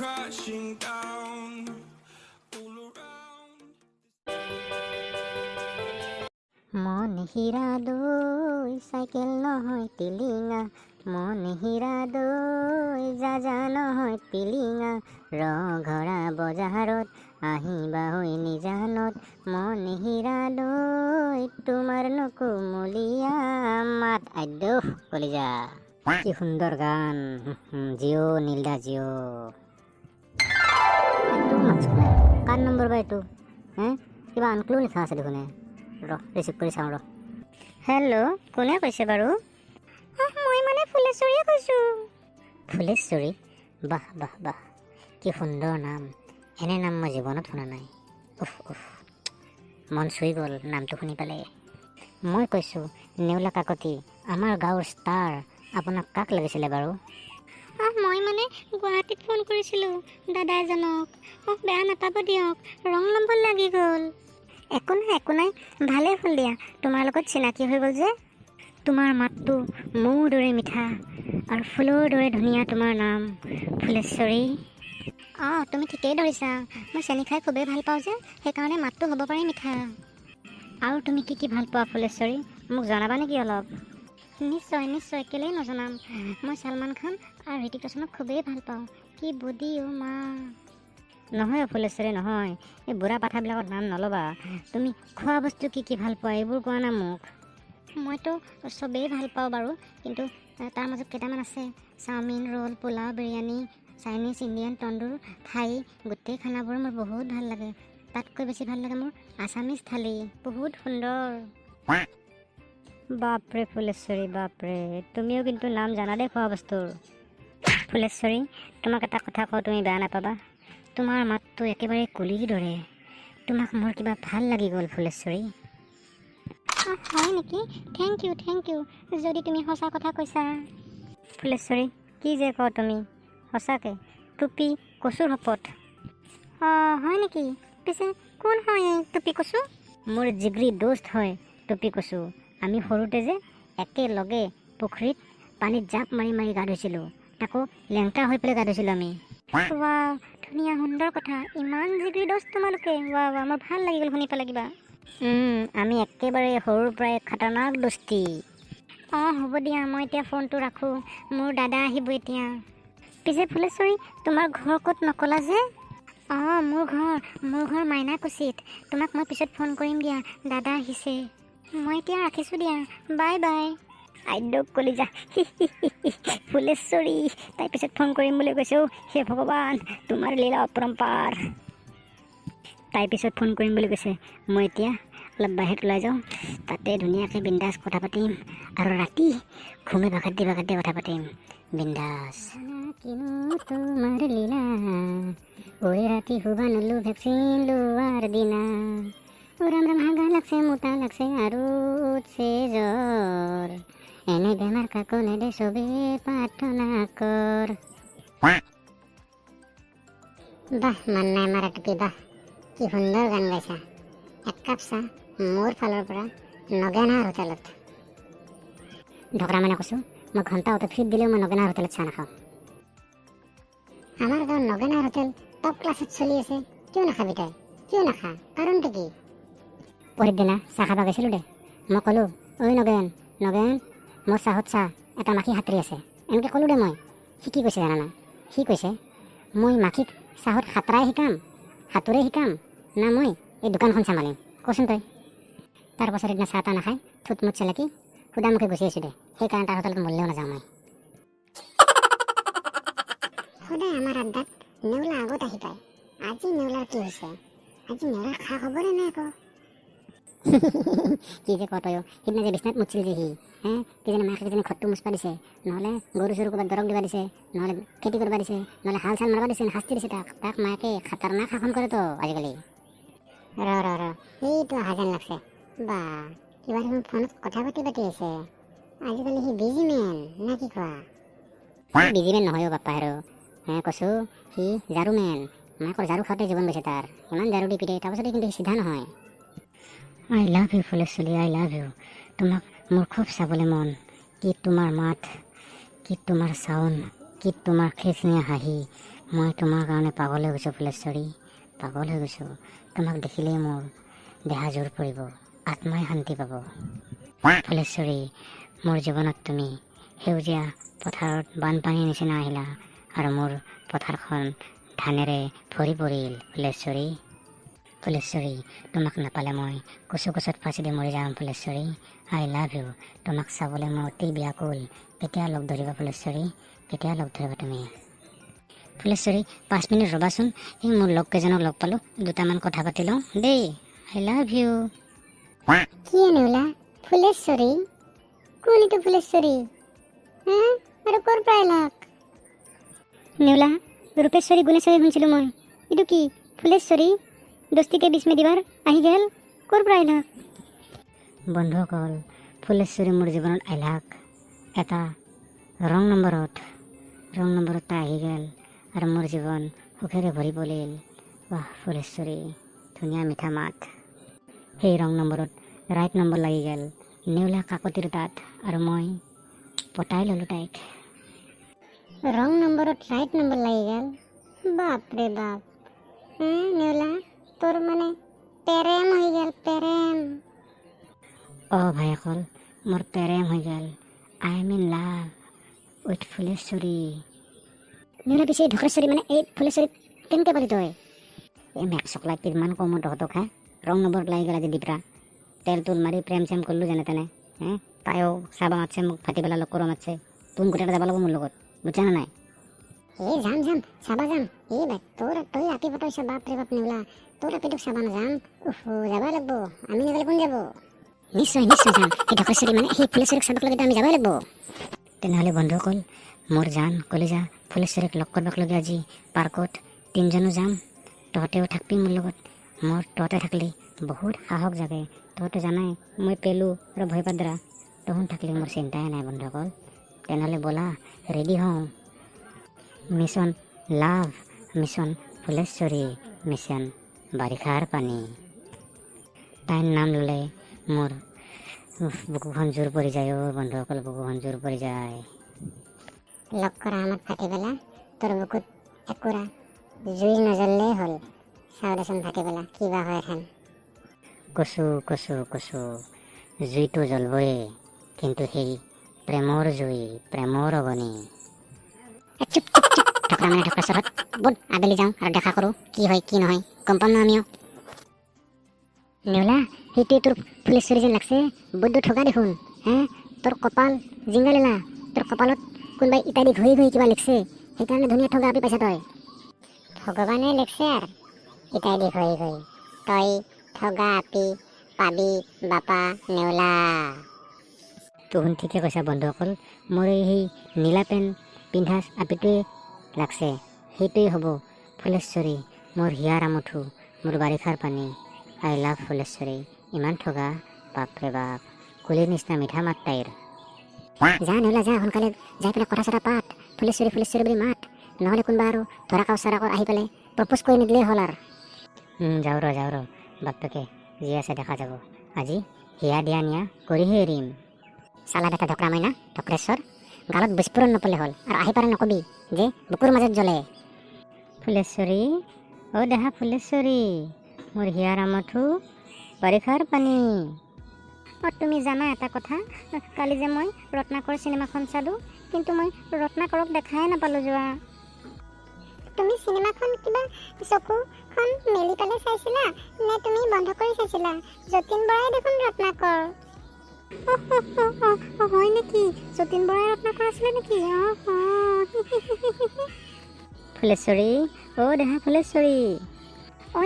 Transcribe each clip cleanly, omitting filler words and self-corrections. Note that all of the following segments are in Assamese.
crashing down all around. মন হীৰা দৈ চাইকেল নহয় টিলিঙা, মন হীৰা দৈ যাজা নহয় টিলিঙা, ৰঘৰা বজাৰত আহিবা হৈ নিজানত, মন হীৰা দৈ তোমাৰ নকুমলীয়া মাত। আদ্য কলিজা, কি সুন্দৰ গান। জিঅ' নীলদা জিঅ'। এইটো কাৰ নম্বৰ বা এইটো? কিবা আনক্লু লিখা আছে দেখোন। ৰিচিভ কৰি চাওঁ ৰ। হেল্ল', কোনে কৈছে বাৰু? মই মানে ফুলেশ্বৰীয়ে কৈছোঁ। ফুলেশ্বৰী? বাহ বাহ বাহ, কি সুন্দৰ নাম। এনে নাম মই জীৱনত শুনা নাই। উফ উফ, মন চুই গ'ল নামটো শুনি পেলে। মই কৈছোঁ নেউলা কাকতি, আমাৰ গাঁৱৰ ষ্টাৰ। আপোনাক কাক লাগিছিলে বাৰু? মই মানে গুৱাহাটীত ফোন কৰিছিলোঁ দাদা এজনক। বেয়া নাপাব দিয়ক, ৰং নম্বৰ লাগি গ'ল। একো নাই একো নাই, ভালেই হ'ল দিয়া, তোমাৰ লগত চিনাকি হৈ গ'ল যে। তোমাৰ মাতটো মৌৰ দৰে মিঠা আৰু ফুলৰ দৰে ধুনীয়া তোমাৰ নাম, ফুলেশ্বৰী। তুমি ঠিকেই ধৰিছা, মই চেনি খাই খুবেই ভাল পাওঁ যে, সেইকাৰণে মাতটো হ'ব পাৰে মিঠা। আৰু তুমি কি কি ভাল পোৱা ফুলেশ্বৰী, মোক জনাবা নেকি অলপ? নিশ্চয় নিশ্চয়, কেলেই নজনাম। মই ছলমান খান আৰু হৃতিক ৰোশনক খুবেই ভাল পাওঁ। কি বডি অ' মা। নহয় ফুলেশ্বৰী নহয়, এই বুঢ়া পাঠাবিলাকৰ নাম নল'বা। তুমি খোৱা বস্তু কি কি ভাল পোৱা এইবোৰ কোৱা না মোক। মইতো চবেই ভাল পাওঁ বাৰু, কিন্তু তাৰ মাজত কেইটামান আছে। Chowmein, roll, pulao, biryani, Chinese, Indian, tandoor, Thai, গোটেই খানাবোৰ মোৰ বহুত ভাল লাগে। তাতকৈ বেছি ভাল লাগে মোৰ আছামিজ থালি, বহুত সুন্দৰ। বাপৰে ফুলেশ্বৰী বাপৰে, তুমিও কিন্তু নাম জানা দেই খোৱা বস্তুৰ। ফুলেশ্বৰী, তোমাক এটা কথা কওঁ, তুমি বেয়া নাপাবা। তোমাৰ মাতটো একেবাৰে কুলিৰ দৰে। তোমাক মোৰ কিবা ভাল লাগি গ'ল ফুলেশ্বৰী। হয় নেকি? থেংক ইউ, যদি তুমি সঁচা কথা কৈছা। ফুলেশ্বৰী, কি যে কওঁ তুমি, সঁচাকৈ। টুপি কচুৰ শপত। হয় নেকি? পিছে কোন হয় টুপি কচু? মোৰ জিগৰি দোস্ত হয় টুপি কচু। আমি সৰুতে যে একেলগে পুখুৰীত পানীত জাপ মাৰি মাৰি গা ধুইছিলোঁ, তাকো লেংটা হৈ পেলাই গা ধুইছিলোঁ আমি। ৱাও, ধুনীয়া সুন্দৰ কথা। ইমান জিগৰি দোস্ত তোমালোকে? ৱাও, মোৰ ভাল লাগি গ'ল শুনি পেলাই কিবা। আমি একেবাৰে সৰুৰ পৰাই খাতাৰনাক দোস্তি। হ'ব দিয়া, মই এতিয়া ফোনটো ৰাখোঁ, মোৰ দাদা আহিব এতিয়া। পিছে ফুলেশ্বৰী, তোমাৰ ঘৰ ক'ত নকলা যে? মোৰ ঘৰ মাইনাকুছিত। তোমাক মই পিছত ফোন কৰিম দিয়া, দাদা আহিছে। মই এতিয়া ৰাখিছোঁ দিয়া, বাই বাই। আদ্য কলিজা, ফুলেশ্বৰী তাই পিছত ফোন কৰিম বুলি কৈছোঁ। হে ভগৱান, তোমাৰ লীলা অপৰম্পাৰ। তাই পিছত ফোন কৰিম বুলি কৈছে। মই এতিয়া অলপ বাহিৰত ওলাই যাওঁ, তাতে ধুনীয়াকৈ বিন্দাছ কথা পাতিম, আৰু ৰাতি ঘুমে বাগাতি কথা পাতিম বিন্দাছ। তোমাৰ লীলা ওৰে ৰাতি শুবা নলো ভেকচিন লোৱাৰ দিনা, ৰাম ৰাম হাগা লাগছে মোটা লাগছে আৰু উঠছে জ্বৰ, এনে বেমাৰ কাকো নেদে চবে প্ৰাৰ্থনা কৰ। বাহ মান্নাই মাৰা টুপি, বাহ কি সুন্দৰ গান গাইছা। এক কাপ চাহ মোৰ ফালৰ পৰা নগেনাৰ হোটেলত। ঢকৰা মানে কৈছোঁ, মই ঘণ্টা অটো ফ্ৰীত দিলেও মই নগেনাৰ হোটেলত চাহ নাখাওঁ। আমাৰ গাঁৱত নগেনাৰ হোটেল টপ ক্লাছত চলি আছে, কিয় নাখাবি তই? কিয় নাখা? কাৰণটো কি? পৰীৰ দিনা চাহ খাব গৈছিলোঁ দে, মই ক'লোঁ, ঐ নগেন, মোৰ চাহত চাহ এটা মাখি সাঁতৰি আছে, এনেকৈ ক'লোঁ দে মই। সি কি কৈছে জানানা? সি কৈছে, মই মাখিক চাহত সাঁতোৰে শিকাম না মই এই দোকানখন চম্ভালিম, কচোন তই। তাৰ পাছত সেইদিনা চাহ তাহ নাখায় থুটমুট চেলেকি সুদামুখে গুচি আহিছোঁ দে, সেইকাৰণে তাৰ হোটেলত মৰিলেও নাযাওঁ মই। সদায় আমাৰ আড্ডাত নেউলা আগত আহি পায়, আজি নেউলাৰ কি হৈছে? আজি নেউলাৰ খা খবৰে নাই আকৌ। কি যে কয় তয়ো, সিদিনা যে বিচনাত মুতছিল যে সি, কিজানি মাকে কিজানি ঘৰটো মুচবা দিছে, নহ'লে গৰু চৰু ক'ৰবাত দৰগ দিবা দিছে, নহ'লে খেতি কৰিব দিছে, নহ'লে হাল চাল মাৰবা দিছে, শাস্তি দিছে তাক মাকে খাতাৰনাক শাসন কৰে তো আজিকালি। সেইটো অহা যেন লাগছে। বা কিবা দেখোন ফোনত কথা পাতি আছে। আজিকালি সি বিজি মেন নে কি কোৱা? বিজি মেন নহয় বাপ্পা হেৰো, কৈছোঁ সি ঝাৰু মেন। মাকৰ ঝাৰু খাওঁতে জীৱন গৈছে তাৰ, ইমান ঝাৰু দি পিটে, তাৰপাছতে কিন্তু সি চিধা নহয়। I love you Phuleshwari, I love you. তোমাক মোৰ খুব চাবলৈ মন। কি তোমাৰ মাত, কি তোমাৰ চাউণ্ড, কি তোমাৰ খেচনীয়া হাঁহি, মই তোমাৰ কাৰণে পাগল হৈ গৈছোঁ ফুলেশ্বৰী, পাগল হৈ গৈছোঁ। তোমাক দেখিলেই মোৰ দেহা জোৰ পৰিব, আত্মাই শান্তি পাব। ফুলেশ্বৰী, মোৰ জীৱনত তুমি সেউজীয়া পথাৰত বানপানীৰ নিচিনা আহিলা আৰু মোৰ পথাৰখন ধানেৰে ভৰি পৰিল। ফুলেশ্বৰী, ফুলেশ্বৰী, তোমাক নাপালে মই কচু গছত ফাঁচি দি মৰি যাম। Phuleshwari, I love you. তোমাক চাবলৈ মই অতি ব্যাকুল। কেতিয়া লগ ধৰিবা ফুলেশ্বৰী, কেতিয়া লগ ধৰিবা তুমি? ফুলেশ্বৰী, 5 মিনিট ৰ'বাচোন, এই মোৰ লগ কেইজনক লগ পালোঁ, দুটামান কথা পাতি লওঁ দেই। আই লাভ ইউ। কি নেউলা? ফুলেশ্বৰী? কোন এইটো ফুলেশ্বৰী? আৰু ক'ৰ পৰা আহিলাক? নেউলা, ৰূপেশ্বৰী গুণেশ্বৰী শুনিছিলোঁ মই, এইটো কি ফুলেশ্বৰী? দস্তিকে বিস্মে দিবাৰ আহি গেল, ক'ৰ পৰা আহিলাক? বন্ধুসকল, ফুলেশ্বৰী মোৰ জীৱনত আহিলাক এটা ৰং নম্বৰত তাই আহি গেল আৰু মোৰ জীৱন সুখেৰে ভৰি পৰিল। বাহ ফুলেশ্বৰী, ধুনীয়া মিঠা মাত। সেই ৰং নম্বৰত ৰাইট নম্বৰ লাগি গেল নেউলা কাকতিৰ তাত, আৰু মই পতাই ল'লোঁ তাইক। ৰং নম্বৰত ৰাইট নম্বৰ লাগি গেল? বাপৰে বাপ। নেউলা, তোৰ মানে প্ৰেম হৈ গেল, প্ৰেম। ভাইসকল, মোৰ প্ৰেম হৈ গেল। I am in love with Phuleshwari. নেউলা, পিছে ঢকৰেশ্বৰী মানে এই ফুলেশ্বৰী কেনেকৈ পালি তই? এই মেক চকলাই কিমান কম তহঁতক হে, ৰং নম্বৰত লাগি গেল আজি দিপৰা। তেল তুল মাৰি প্ৰেম চেম কৰিলোঁ যেনে তেনে, তাইও চাবা মাতছে, মোক ভাটি পেলা লগ কৰিব মাতছে। তুমি গোটেইটা যাব লাগিব মোৰ লগত, বুজছা নে নাই? যাম চাবা যাম। তোৰ তই আপি পতাইছ, বাপৰে বাপ নেউলা, তোৰ আপিটোক চাবা নাযাম? যাবা লাগব, আমি নগ'লে কোন যাব? নিশ্চয় যাম। সেই ঢকৰেশ্বৰী মানে সেই ফুলেশ্বৰীক চাবাক লগেতো আমি যাবই লাগিব। তেনেহ'লে বন্ধুসকল, মোৰ জান কলিজা ফুলেশ্বৰীক লগ কৰিবক আজি পাৰ্কত 3জনো যাম। তহঁতেও থাকবি মোৰ লগত। মোৰ তহঁতে থাকলি বহুত সাহস জাগে। তহঁতে জানাই মই পেলু আৰু ভয় পাদ্ৰা, তহঁত থাকলি মোৰ চিন্তাই নাই বন্ধুসকল। তেনেহ'লে ব'লা ৰেডি হওঁ। মিছন লাভ, মিছন ফুলেশ্বৰী, মিছন বাৰিষাৰ পানী। তাইৰ নাম ল'লে মোৰ বুকুখন জোৰ পৰি যায়। বন্ধুসকল, বুকুখন জোৰ পৰি যায়। লগ কৰা আমাক ভাটি পেলা, তোৰ বুকুত একুৰা জুই নজ্বললেই হ'ল। চাওঁ দেচোন ভাটি পেলা কিবা হয় এখন। কচু কচু কচু, জুইটো জ্বলবই, কিন্তু সেই প্ৰেমৰ জুই, প্ৰেমৰ অগ্নি। চুপ ঢকৰা মানে ঢকৰেশ্বৰত, ব'ল আবেলি যাওঁ আৰু দেখা কৰোঁ কি হয় কি নহয়, গম পাম ন আমিও। নেউলা, সেইটোৱে তোৰ ফুলেশ্বৰী যেন লাগছে, বৈদ্য ঠগা দেখোন। তোৰ কপাল জিংগালিলা, তোৰ কপালত কোনোবাই ইটা দি ঘঁহি কিবা লিখছে, সেইকাৰণে ধুনীয়া ঠগা আপি পাইছা তই। ভগৱানে লিখছে আৰু ইটাই দি ঘঁহি, তই ঠগা আপি পাবি বাপা নেউলা। তুহুন ঠিকে কৈছা বন্ধুসকল, মোৰ সেই নীলা পেণ্ট পিন্ধা আপিটোৱে লাগছে, সেইটোৱে হ'ব ফুলেশ্বৰী, মোৰ হিয়াৰ আমঠু, মোৰ বাৰিষাৰ পানী। আই লাভ ফুলেশ্বৰী, ইমান ঠগা, বাপৰে বাপ, কুলিৰ নিচিনা মিঠা মাত তাইৰ। যা নেউলা যা, সোনকালে যাই পেলাই কথা চথা পাত, ফুলেশ্বৰী বুলি মাত, নহ'লে কোনোবা আৰু ধৰা কাউচাৰা আহি পেলাই প্ৰপ'জ কৰি নিদিলেই হ'ল আৰু। যাওঁ ৰ বাপেকে যি আছে দেখা যাব, আজি হিয়া দিয়া নিয়া কৰিহে এৰিম। চালা বেটা ঢকৰা মাইনা ঢকৰেশ্বৰ, গালত বিস্ফোৰণ নপৰিলে হ'ল, আৰু আহি পাৰে নকবি যে বুকুৰ মাজত জ্বলে। ফুলেশ্বৰী, দেহা ফুলেশ্বৰী, মোৰ হিয়াৰ আমঠু, বাৰিষাৰ পানী। তুমি জানা এটা কথা, কালি যে মই ৰত্নাকৰ চিনেমাখন চালোঁ, কিন্তু মই ৰত্নাকৰক দেখাই নাপালোঁ যোৱা। তুমি চিনেমাখন কিবা চকুখন মেলি পেলাই চাইছিলা নে তুমি বন্ধ কৰি চাইছিলা? যতীন বৰাই দেখোন ৰত্নাকৰ। হয় নেকি? যতীন বৰাই ৰত্নাকৰ আছিলে নেকি? ফুলেশ্বৰী, দেহা ফুলেশ্বৰী।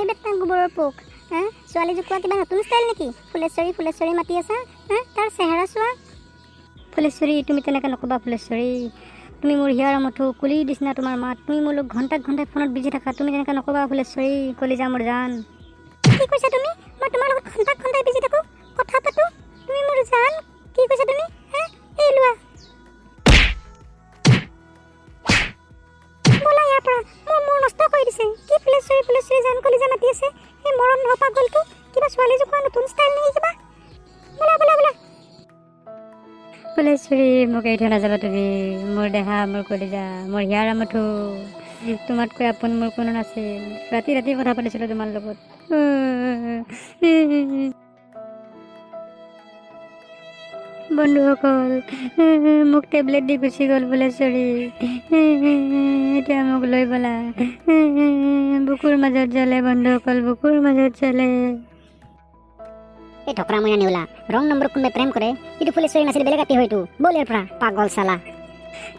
বেটা গোবৰৰ পোক, ছোৱালী জোকোৱা কিবা নতুন ষ্টাইল নেকি? ফুলেশ্বৰী মাতি আছা, তাৰ চেহেৰা চোৱা। ফুলেশ্বৰী, তুমি তেনেকৈ নক'বা ফুলেশ্বৰী, তুমি মোৰ হিয়াৰ আমঠু, কুলিৰ নিচিনা তোমাৰ মাত, তুমি মোৰ লগত ঘণ্টাই ফোনত বিজি থাকা, তুমি তেনেকৈ নক'বা ফুলেশ্বৰী, কলিজা মোৰ জান। কি কৈছা তুমি? মই তোমাৰ লগত ঘণ্টাই বিজি থাকোঁ, কথা পাতোঁ, তুমি মোৰ জান? কি কৈছা তুমি? এই লোৱা, ব'লা ইয়াৰ পৰা, মোৰ নষ্ট কৰি দিছে। কি ফুলেশ্বৰী জান কলিজা মাতি আছে, সেই মৰম নপা গ'লটো, কিবা ছোৱালী জোকোৱা নতুন ষ্টাইল নেকি কিবা? ব'লা। ফুলেশ্বৰী, মোক এৰি থৈ নাযাবা তুমি, মোৰ দেহা, মোৰ কলিজা, মোৰ হিয়াৰ আমঠু, তোমাতকৈ আপোন মোৰ কোনো নাছিল। ৰাতি ৰাতি কথা পাতিছিলোঁ তোমাৰ লগত। বন্ধুসকল, মোক টেবলেট দি গুচি গ'ল ফুলেশ্বৰী। এতিয়া মোক লৈ ব'লা। বুকুৰ মাজত জ্বলে বন্ধুসকল, বুকুৰ মাজত জ্বলে। এই ঢকৰা মইনা নেওলা, ৰং নম্বৰক কোনোবাই প্ৰেম কৰে, এইটো ফুলেশ্বৰী নাছিল, বেলেগ ৰাতি হয়তো। ব'ল ইয়াৰ পৰা পাগল চালা।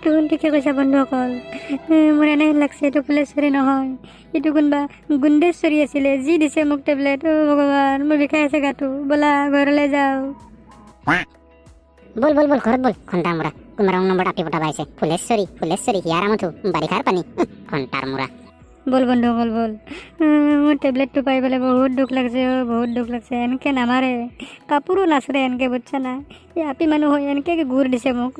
তুমি ঠিকে কৈছা বন্ধুসকল, মোৰ এনে লাগছে এইটো ফুলেশ্বৰী নহয়, এইটো কোনোবা গুণ্ডেশ্বৰী আছিলে, যি দিছে মোক টেবলেট। ভগৱান, মোৰ বিষাই আছে গাটো। ব'লা ঘৰলৈ যাওঁ। বল বল বল ঘৰত বল। ঘণ্টাৰ মূৰা কোনোবা ৰং নম্বৰ আঁকি পঠাব আহিছে। ফুলেশ্বৰী হিয়াৰ আমঠু বাৰিষাৰ পানী। ঘণ্টাৰ মূৰা। বল বন্ধুসকল বল। মোৰ টেবলেটটো পাই পেলাই বহুত দুখ লাগছে, বহুত দুখ লাগছে। এনেকৈ নামাৰে, কাপোৰো নাচৰে এনেকৈ, বুজছা না? এই আপি মানুহ হৈ এনেকৈ ঘূৰ দিছে মোক।